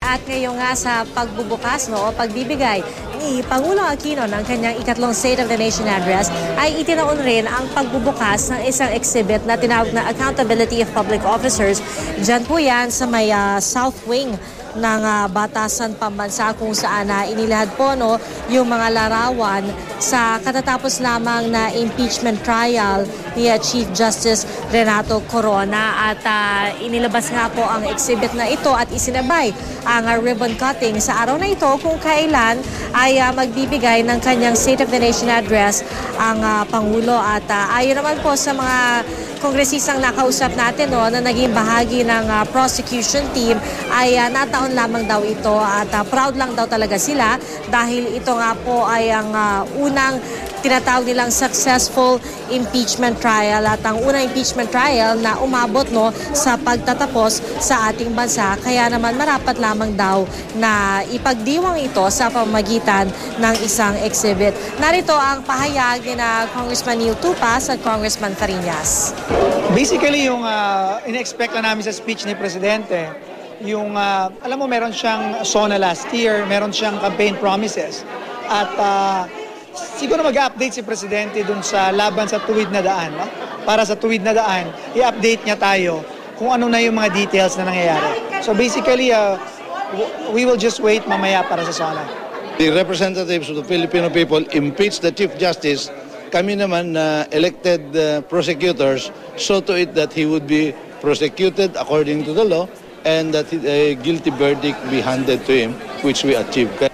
At ngayon nga sa pagbubukas o pagbibigay ni Pangulong Aquino ng kanyang ikatlong State of the Nation Address ay itinaon rin ang pagbubukas ng isang exhibit na tinawag na Accountability of Public Officers. Diyan po yan sa may South Wing ng Batasan Pambansa kung saan inilahad po yung mga larawan sa katatapos lamang na impeachment trial ni Chief Justice Renato Corona at inilabas nga po ang exhibit na ito at isinabay ang ribbon cutting sa araw na ito kung kailan ay magbibigay ng kanyang State of the Nation Address ang Pangulo at ayon naman po sa mga kongresistang nakausap natin na naging bahagi ng prosecution team ay nataon lamang daw ito at proud lang daw talaga sila dahil ito nga po ay ang unang tinatawag nilang successful impeachment trial at ang unang impeachment trial na umabot sa pagtatapos sa ating bansa. Kaya naman marapat lamang daw na ipagdiwang ito sa pamamagitan ng isang exhibit. Narito ang pahayag ni na Congressman Neil Tupas at Congressman Fariñas. Basically, yung in-expect na namin sa speech ni Presidente, yung, alam mo, meron siyang SONA last year, meron siyang campaign promises. At siguro mag-update si Presidente dun sa laban sa tuwid na daan. No? Para sa tuwid na daan, i-update niya tayo kung ano na yung mga details na nangyayari. So basically, we will just wait mamaya para sa SONA. The representatives of the Filipino people impeached the Chief Justice. Kami naman elected prosecutors saw to it that he would be prosecuted according to the law and that a guilty verdict be handed to him, which we achieved.